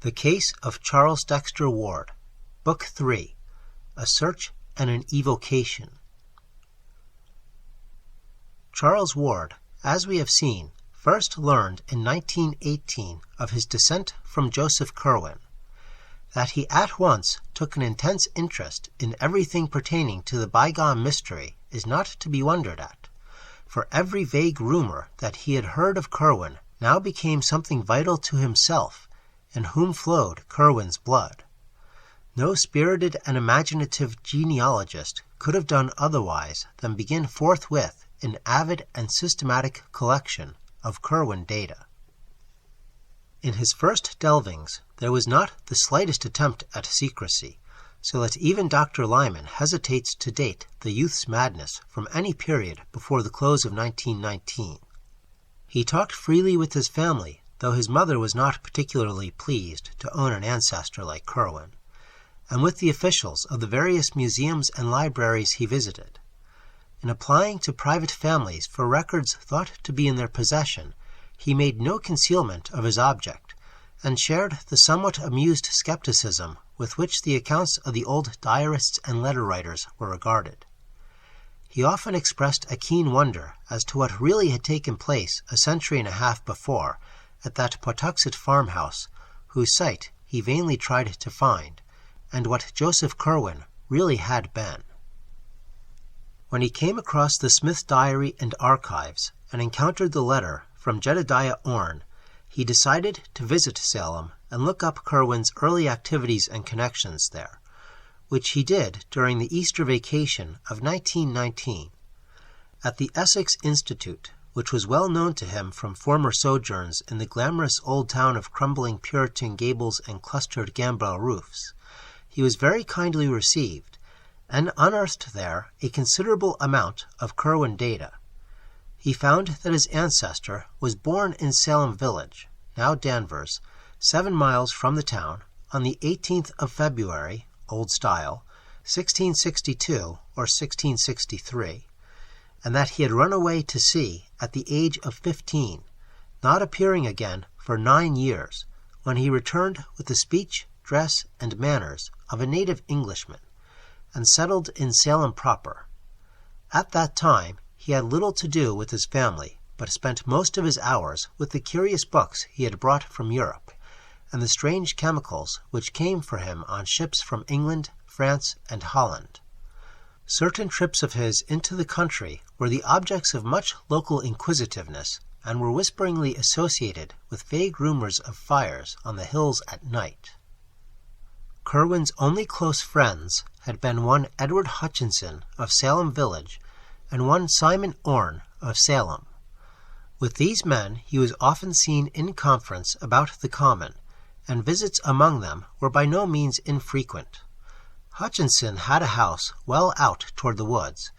The Case of Charles Dexter Ward, Book 3, A Search and an Evocation. Charles Ward, as we have seen, first learned in 1918 of his descent from Joseph Curwen. That he at once took an intense interest in everything pertaining to the bygone mystery is not to be wondered at, for every vague rumor that he had heard of Curwen now became something vital to himself, in whom flowed Curwen's blood. No spirited and imaginative genealogist could have done otherwise than begin forthwith an avid and systematic collection of Curwen data. In his first delvings, there was not the slightest attempt at secrecy, so that even Dr. Lyman hesitates to date the youth's madness from any period before the close of 1919. He talked freely with his family, though his mother was not particularly pleased to own an ancestor like Curwen, and with the officials of the various museums and libraries he visited. In applying to private families for records thought to be in their possession, he made no concealment of his object, and shared the somewhat amused skepticism with which the accounts of the old diarists and letter-writers were regarded. He often expressed a keen wonder as to what really had taken place a century and a half before at that Pawtuxet farmhouse, whose site he vainly tried to find, and what Joseph Curwen really had been. When he came across the Smith Diary and Archives and encountered the letter from Jedediah Orne, he decided to visit Salem and look up Curwen's early activities and connections there, which he did during the Easter vacation of 1919. At the Essex Institute, which was well known to him from former sojourns in the glamorous old town of crumbling Puritan gables and clustered gambrel roofs, he was very kindly received, and unearthed there a considerable amount of Curwen data. He found that his ancestor was born in Salem village, now Danvers, 7 miles from the town, on the 18th of February, Old Style, 1662 or 1663, and that he had run away to sea at the age of 15, not appearing again for 9 years, when he returned with the speech, dress, and manners of a native Englishman, and settled in Salem proper. At that time he had little to do with his family, but spent most of his hours with the curious books he had brought from Europe, and the strange chemicals which came for him on ships from England, France, and Holland. Certain trips of his into the country were the objects of much local inquisitiveness, and were whisperingly associated with vague rumors of fires on the hills at night. Curwen's only close friends had been one Edward Hutchinson of Salem village and one Simon Orne of Salem. With these men he was often seen in conference about the common, and visits among them were by no means infrequent. Hutchinson had a house well out toward the woods,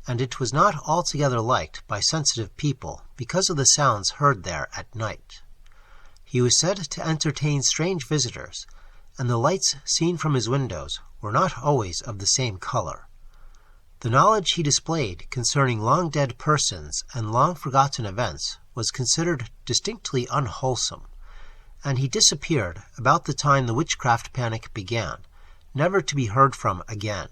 and it was not altogether liked by sensitive people because of the sounds heard there at night. He was said to entertain strange visitors, and the lights seen from his windows were not always of the same color. The knowledge he displayed concerning long-dead persons and long-forgotten events was considered distinctly unwholesome, and he disappeared about the time the witchcraft panic began, never to be heard from again.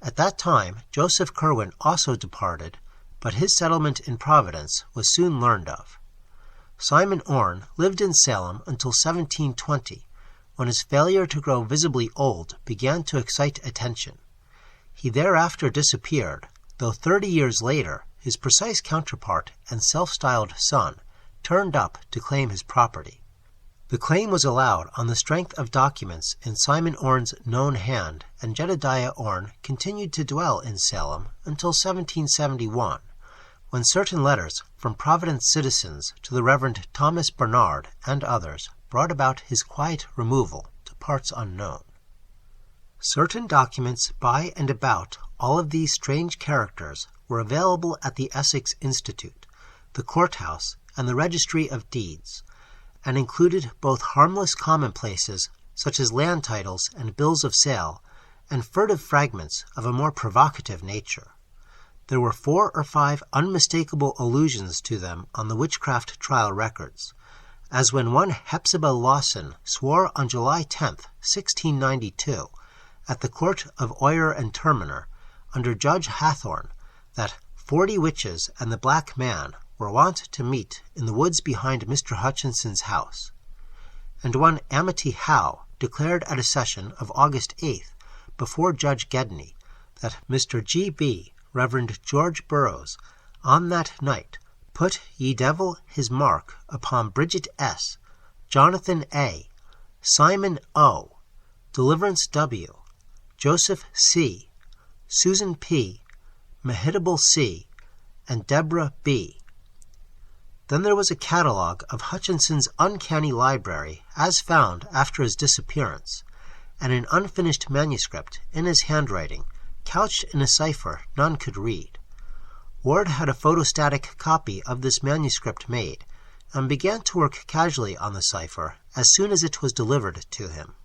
At that time Joseph Curwen also departed, but his settlement in Providence was soon learned of. Simon Orne lived in Salem until 1720, when his failure to grow visibly old began to excite attention. He thereafter disappeared, though 30 years later his precise counterpart and self-styled son turned up to claim his property. The claim was allowed on the strength of documents in Simon Orne's known hand, and Jedediah Orne continued to dwell in Salem until 1771, when certain letters from Providence citizens to the Reverend Thomas Bernard and others brought about his quiet removal to parts unknown. Certain documents by and about all of these strange characters were available at the Essex Institute, the courthouse, and the Registry of Deeds, and included both harmless commonplaces such as land titles and bills of sale, and furtive fragments of a more provocative nature. There were 4 or 5 unmistakable allusions to them on the witchcraft trial records, as when one Hepzibah Lawson swore on July 10th, 1692, at the court of Oyer and Terminer, under Judge Hathorne, that 40 witches and the black man were wont to meet in the woods behind Mr. Hutchinson's house. And one Amity Howe declared at a session of August 8th before Judge Gedney that Mr. G.B., Reverend George Burroughs, on that night put ye devil his mark upon Bridget S., Jonathan A., Simon O., Deliverance W., Joseph C., Susan P., Mehitable C., and Deborah B. Then there was a catalogue of Hutchinson's uncanny library as found after his disappearance, and an unfinished manuscript in his handwriting, couched in a cipher none could read. Ward had a photostatic copy of this manuscript made, and began to work casually on the cipher as soon as it was delivered to him.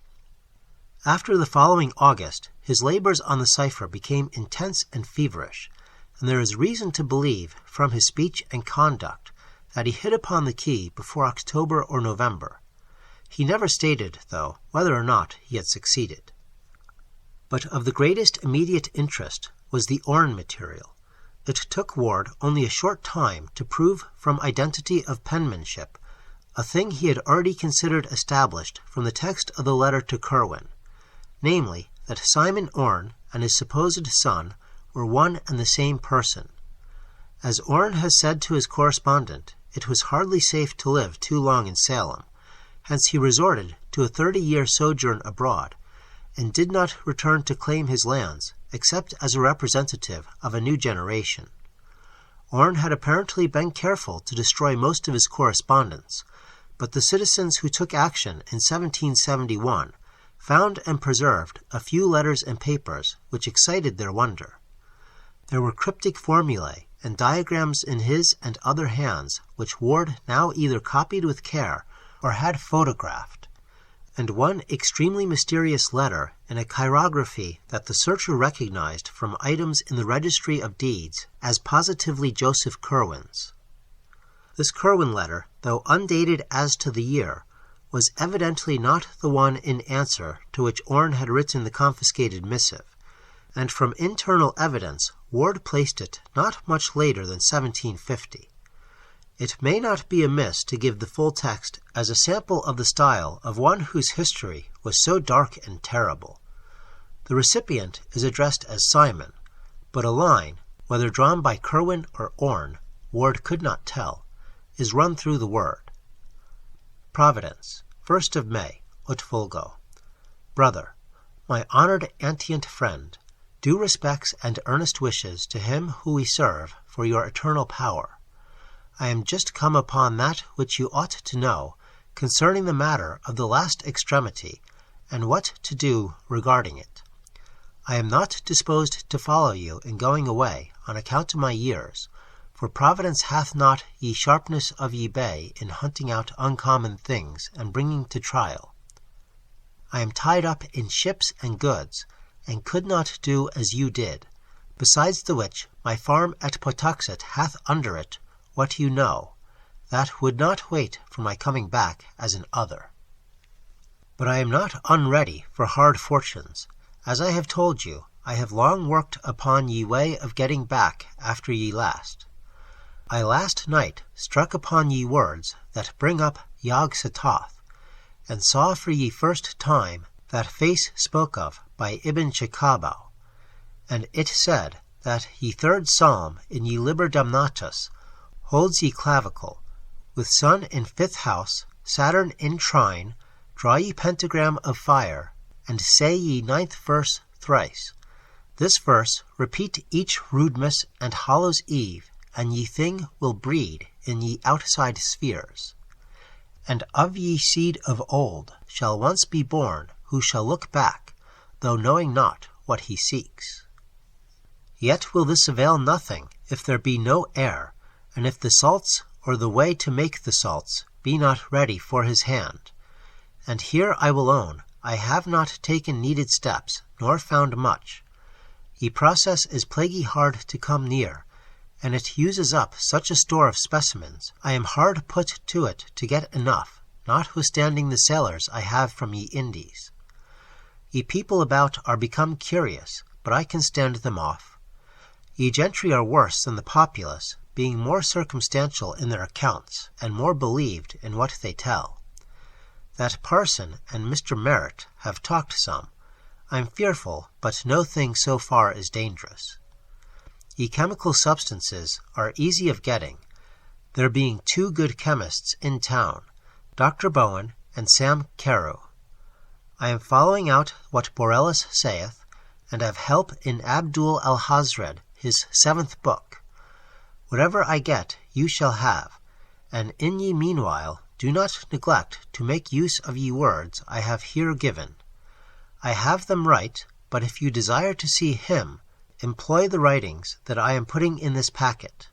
After the following August, his labors on the cipher became intense and feverish, and there is reason to believe, from his speech and conduct, that he hit upon the key before October or November. He never stated, though, whether or not he had succeeded. But of the greatest immediate interest was the Orne material. It took Ward only a short time to prove from identity of penmanship, a thing he had already considered established from the text of the letter to Curwen, namely, that Simon Orne and his supposed son were one and the same person. As Orne has said to his correspondent, it was hardly safe to live too long in Salem, hence he resorted to a 30-year sojourn abroad, and did not return to claim his lands except as a representative of a new generation. Orne had apparently been careful to destroy most of his correspondence, but the citizens who took action in 1771 found and preserved a few letters and papers which excited their wonder. There were cryptic formulae and diagrams in his and other hands which Ward now either copied with care or had photographed, and one extremely mysterious letter in a chirography that the searcher recognized from items in the Registry of Deeds as positively Joseph Curwen's. This Curwen letter, though undated as to the year, was evidently not the one in answer to which Orne had written the confiscated missive, and from internal evidence Ward placed it not much later than 1750. It may not be amiss to give the full text as a sample of the style of one whose history was so dark and terrible. The recipient is addressed as Simon, but a line, whether drawn by Curwen or Orne, Ward could not tell, is run through the word. Providence, 1st of May, ut vulgo. Brother, my honored antient friend, due respects and earnest wishes to him who we serve for your eternal power. I am just come upon that which you ought to know concerning the matter of the last extremity, and what to do regarding it. I am not disposed to follow you in going away on account of my years, for Providence hath not ye sharpness of ye bay in hunting out uncommon things and bringing to trial. I am tied up in ships and goods, and could not do as you did, besides the which my farm at Pawtuxet hath under it what you know, that would not wait for my coming back as an other. But I am not unready for hard fortunes. As I have told you, I have long worked upon ye way of getting back after ye last. I last night struck upon ye words that bring up yog-sothoth, and saw for ye first time that face spoke of by Ibn Chekabau, and it said that ye 3rd Psalm in ye Liber Damnatus holds ye clavicle, with sun in 5th house, Saturn in trine, draw ye pentagram of fire, and say ye 9th verse thrice. This verse repeat each Roodemas and Hallows Eve, and ye thing will breed in ye outside spheres. And of ye seed of old shall once be born, who shall look back, though knowing not what he seeks. Yet will this avail nothing if there be no air, and if the salts or the way to make the salts be not ready for his hand. And here I will own, I have not taken needed steps, nor found much. Ye process is plaguy hard to come near, and it uses up such a store of specimens, I am hard put to it to get enough, notwithstanding the sailors I have from ye Indies. Ye people about are become curious, but I can stand them off. Ye gentry are worse than the populace, being more circumstantial in their accounts, and more believed in what they tell. That parson and Mr. Merritt have talked some. I'm fearful, but no thing so far is dangerous. Ye chemical substances are easy of getting, there being 2 good chemists in town, Dr. Bowen and Sam Carew. I am following out what Borellus saith, and have help in Abdul al-Hazred, his 7th book. Whatever I get, you shall have, and in ye meanwhile do not neglect to make use of ye words I have here given. I have them right, but if you desire to see him, employ the writings that I am putting in this packet.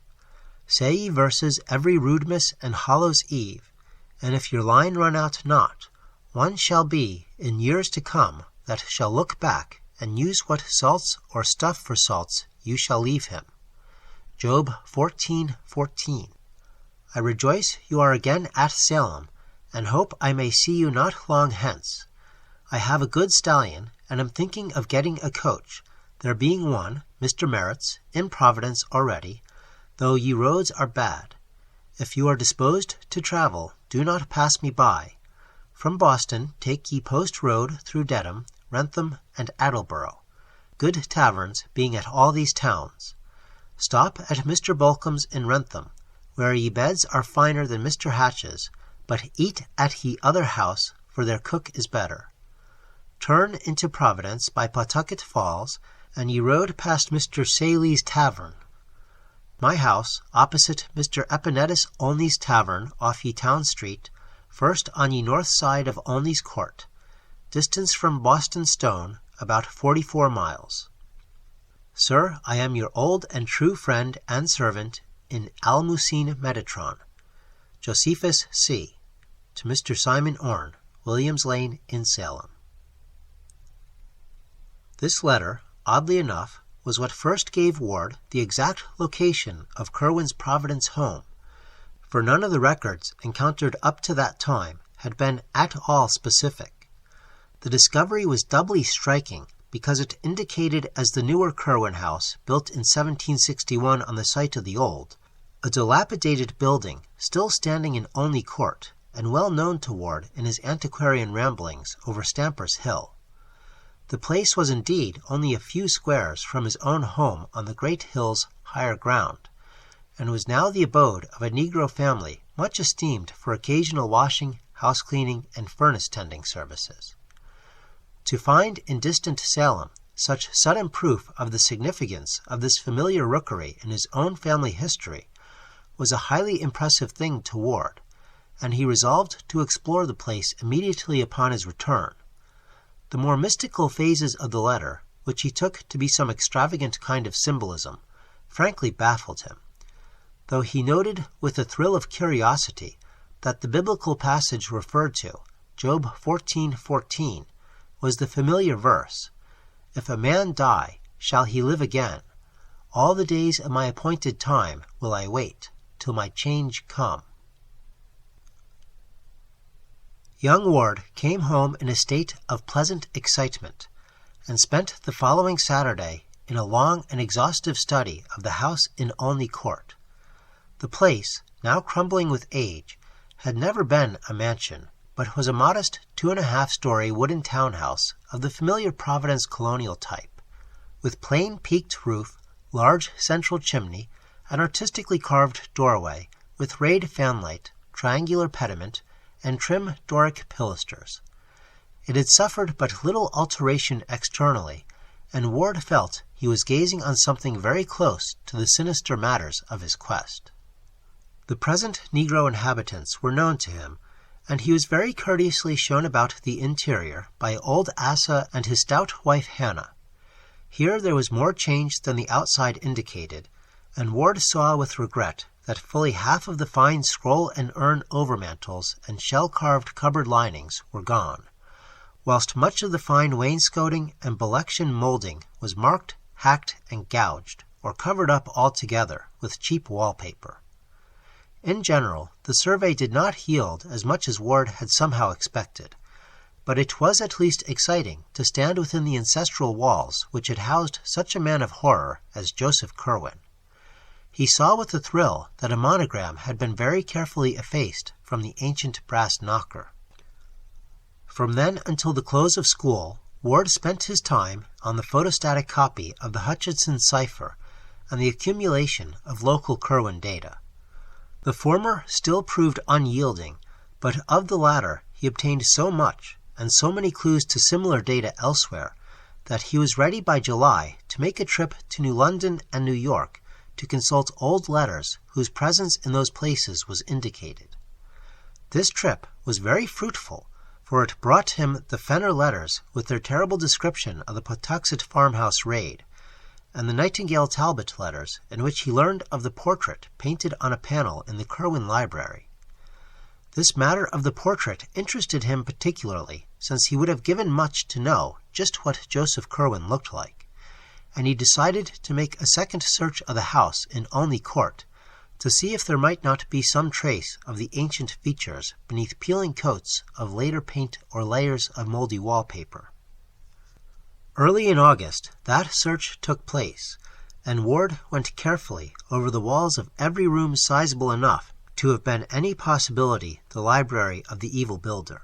Say ye verses every Roodemas and Hallows Eve, and if your line run out not, one shall be, in years to come, that shall look back, and use what salts or stuff for salts you shall leave him. Job 14:14. I rejoice you are again at Salem, and hope I may see you not long hence. I have a good stallion, and am thinking of getting a coach, there being one, Mr. Merritt's, in Providence already, though ye roads are bad. If you are disposed to travel, do not pass me by. From Boston take ye post road through Dedham, Wrentham, and Attleboro, good taverns being at all these towns. Stop at Mr. Bolcom's in Wrentham, where ye beds are finer than Mr. Hatch's, but eat at ye other house, for their cook is better. Turn into Providence by Pawtucket Falls, and ye rode past Mr. Saley's Tavern. My house, opposite Mr. Epinetus Olney's Tavern, off ye Town Street, first on ye north side of Olney's Court. Distance from Boston Stone, about 44 miles. Sir, I am your old and true friend and servant in Almusine Metatron. Josephus C. To Mr. Simon Orne, Williams Lane in Salem. This letter, oddly enough, was what first gave Ward the exact location of Curwen's Providence home, for none of the records encountered up to that time had been at all specific. The discovery was doubly striking because it indicated as the newer Curwen house built in 1761 on the site of the old, a dilapidated building still standing in Olney Court and well known to Ward in his antiquarian ramblings over Stamper's Hill. The place was indeed only a few squares from his own home on the great hill's higher ground, and was now the abode of a Negro family much esteemed for occasional washing, house-cleaning, and furnace-tending services. To find in distant Salem such sudden proof of the significance of this familiar rookery in his own family history was a highly impressive thing to Ward, and he resolved to explore the place immediately upon his return. The more mystical phases of the letter, which he took to be some extravagant kind of symbolism, frankly baffled him, though he noted with a thrill of curiosity that the biblical passage referred to, Job 14:14, was the familiar verse, "If a man die, shall he live again? All the days of my appointed time will I wait, till my change come." Young Ward came home in a state of pleasant excitement, and spent the following Saturday in a long and exhaustive study of the house in Olney Court. The place, now crumbling with age, had never been a mansion, but was a modest 2.5-story wooden townhouse of the familiar Providence colonial type, with plain peaked roof, large central chimney, an artistically carved doorway, with rayed fanlight, triangular pediment, and trim Doric pilasters. It had suffered but little alteration externally, and Ward felt he was gazing on something very close to the sinister matters of his quest. The present Negro inhabitants were known to him, and he was very courteously shown about the interior by old Asa and his stout wife Hannah. Here there was more change than the outside indicated, and Ward saw with regret that fully half of the fine scroll and urn overmantels and shell-carved cupboard linings were gone, whilst much of the fine wainscoting and belection moulding was marked, hacked, and gouged, or covered up altogether with cheap wallpaper. In general, the survey did not yield as much as Ward had somehow expected, but it was at least exciting to stand within the ancestral walls which had housed such a man of horror as Joseph Curwen. He saw with a thrill that a monogram had been very carefully effaced from the ancient brass knocker. From then until the close of school, Ward spent his time on the photostatic copy of the Hutchinson cipher and the accumulation of local Curwen data. The former still proved unyielding, but of the latter he obtained so much and so many clues to similar data elsewhere that he was ready by July to make a trip to New London and New York to consult old letters whose presence in those places was indicated. This trip was very fruitful, for it brought him the Fenner letters with their terrible description of the Pawtuxet farmhouse raid, and the Nightingale Talbot letters in which he learned of the portrait painted on a panel in the Curwen Library. This matter of the portrait interested him particularly, since he would have given much to know just what Joseph Curwen looked like, and he decided to make a second search of the house in Olney Court to see if there might not be some trace of the ancient features beneath peeling coats of later paint or layers of moldy wallpaper. Early in August, that search took place, and Ward went carefully over the walls of every room sizable enough to have been any possibility the library of the evil builder.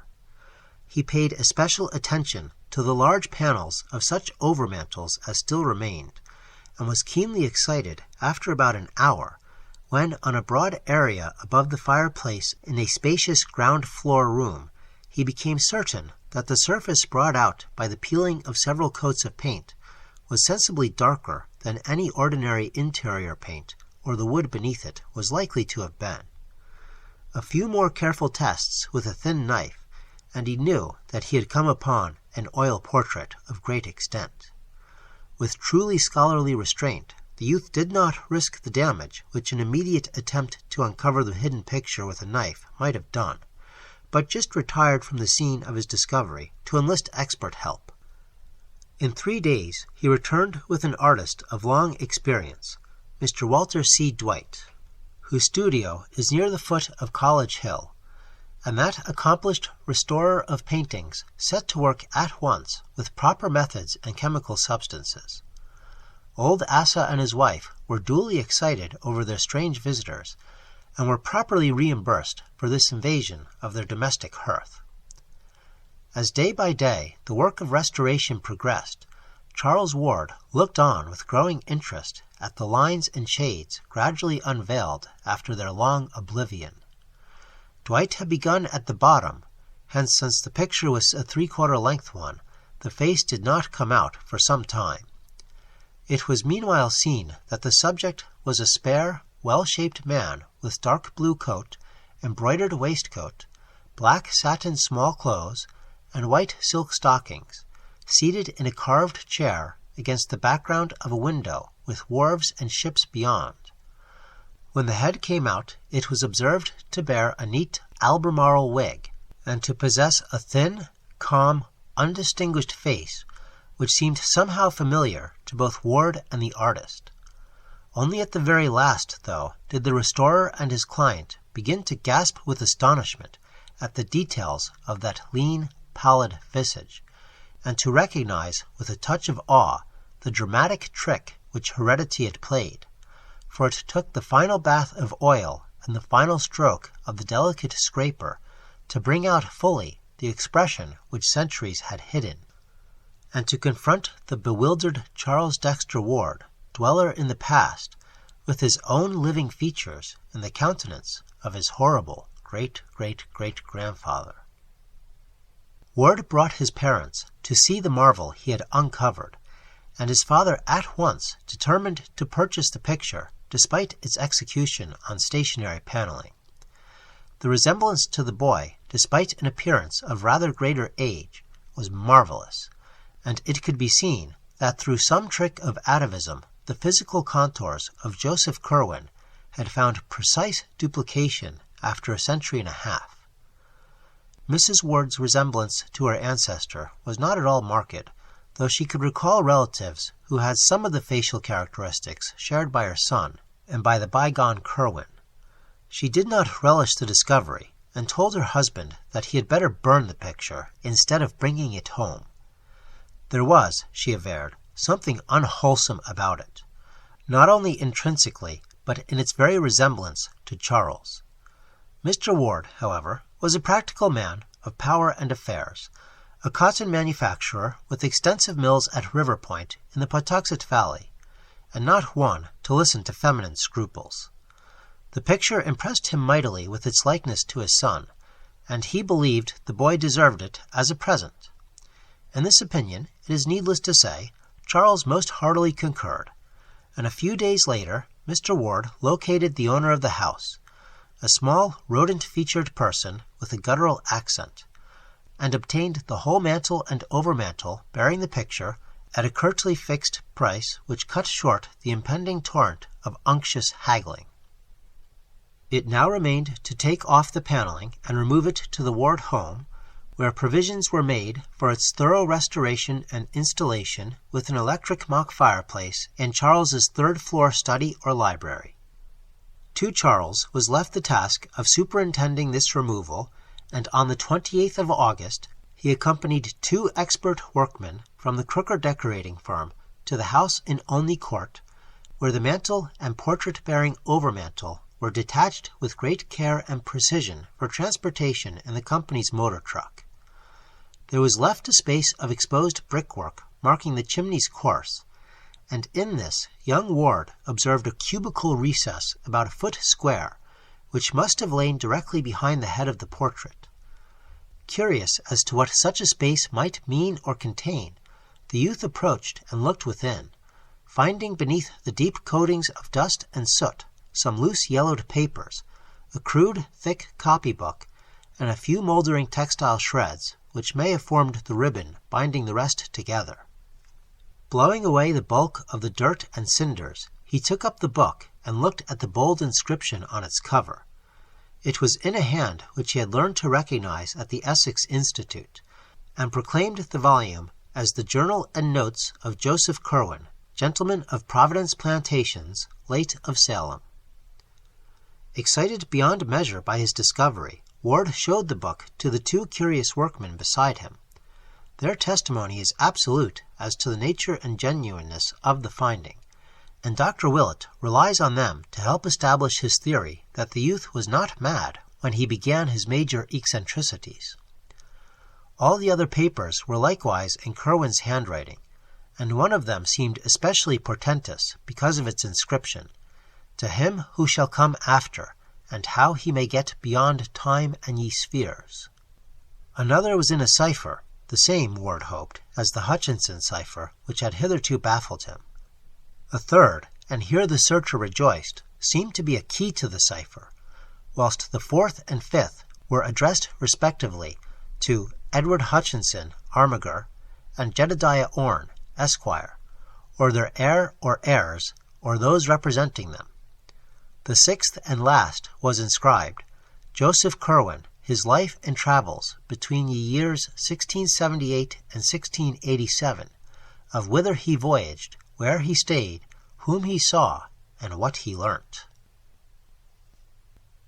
He paid especial attention to the large panels of such overmantels as still remained, and was keenly excited after about an hour, when on a broad area above the fireplace in a spacious ground-floor room, he became certain that the surface brought out by the peeling of several coats of paint was sensibly darker than any ordinary interior paint or the wood beneath it was likely to have been. A few more careful tests with a thin knife, and he knew that he had come upon an oil portrait of great extent. With truly scholarly restraint, the youth did not risk the damage which an immediate attempt to uncover the hidden picture with a knife might have done, but just retired from the scene of his discovery to enlist expert help. In 3 days he returned with an artist of long experience, Mr. Walter C. Dwight, whose studio is near the foot of College Hill, and that accomplished restorer of paintings set to work at once with proper methods and chemical substances. Old Asa and his wife were duly excited over their strange visitors, and were properly reimbursed for this invasion of their domestic hearth. As day by day the work of restoration progressed, Charles Ward looked on with growing interest at the lines and shades gradually unveiled after their long oblivion. Dwight had begun at the bottom, hence since the picture was a 3/4 length one, the face did not come out for some time. It was meanwhile seen that the subject was a spare, well-shaped man with dark blue coat, embroidered waistcoat, black satin small clothes, and white silk stockings, seated in a carved chair against the background of a window with wharves and ships beyond. When the head came out, it was observed to bear a neat Albemarle wig, and to possess a thin, calm, undistinguished face, which seemed somehow familiar to both Ward and the artist. Only at the very last, though, did the restorer and his client begin to gasp with astonishment at the details of that lean, pallid visage, and to recognize with a touch of awe the dramatic trick which heredity had played, for it took the final bath of oil and the final stroke of the delicate scraper to bring out fully the expression which centuries had hidden, and to confront the bewildered Charles Dexter Ward, dweller in the past, with his own living features in the countenance of his horrible great-great-great-grandfather. Ward brought his parents to see the marvel he had uncovered, and his father at once determined to purchase the picture despite its execution on stationary paneling. The resemblance to the boy, despite an appearance of rather greater age, was marvelous, and it could be seen that through some trick of atavism the physical contours of Joseph Curwen had found precise duplication after a century and a half. Mrs. Ward's resemblance to her ancestor was not at all marked, though she could recall relatives who had some of the facial characteristics shared by her son and by the bygone Curwen. She did not relish the discovery, and told her husband that he had better burn the picture instead of bringing it home. There was, she averred, something unwholesome about it, not only intrinsically, but in its very resemblance to Charles. Mr. Ward, however, was a practical man of power and affairs, a cotton manufacturer with extensive mills at River Point in the Patuxent Valley, and not one to listen to feminine scruples. The picture impressed him mightily with its likeness to his son, and he believed the boy deserved it as a present. In this opinion, it is needless to say, Charles most heartily concurred, and a few days later Mr. Ward located the owner of the house, a small rodent-featured person with a guttural accent, and obtained the whole mantle and overmantle bearing the picture at a curtly fixed price which cut short the impending torrent of unctuous haggling. It now remained to take off the paneling and remove it to the Ward home, where provisions were made for its thorough restoration and installation with an electric mock fireplace in Charles's third-floor study or library. To Charles was left the task of superintending this removal, and on the 28th of August he accompanied 2 expert workmen from the Crooker decorating firm to the house in Olney Court, where the mantle and portrait-bearing overmantle were detached with great care and precision for transportation in the company's motor truck. There was left a space of exposed brickwork marking the chimney's course, and in this young Ward observed a cubical recess about a foot square, which must have lain directly behind the head of the portrait. Curious as to what such a space might mean or contain, the youth approached and looked within, finding beneath the deep coatings of dust and soot some loose yellowed papers, a crude, thick copybook, and a few moldering textile shreds, which may have formed the ribbon binding the rest together. Blowing away the bulk of the dirt and cinders, he took up the book and looked at the bold inscription on its cover. It was in a hand which he had learned to recognize at the Essex Institute, and proclaimed the volume as the Journal and Notes of Joseph Curwen, Gentleman of Providence Plantations, late of Salem. Excited beyond measure by his discovery, Ward showed the book to the 2 curious workmen beside him. Their testimony is absolute as to the nature and genuineness of the finding, and Dr. Willett relies on them to help establish his theory that the youth was not mad when he began his major eccentricities. All the other papers were likewise in Curwen's handwriting, and one of them seemed especially portentous because of its inscription, "To him who shall come after, and how he may get beyond time and ye spheres." Another was in a cipher, the same, Ward hoped, as the Hutchinson cipher, which had hitherto baffled him. A third, and here the searcher rejoiced, seemed to be a key to the cipher, whilst the 4th and 5th were addressed respectively to Edward Hutchinson, Armiger, and Jedediah Orne, Esquire, or their heir or heirs, or those representing them. The 6th and last was inscribed, Joseph Curwen, his life and travels between ye years 1678 and 1687, of whither he voyaged, where he stayed, whom he saw, and what he learnt.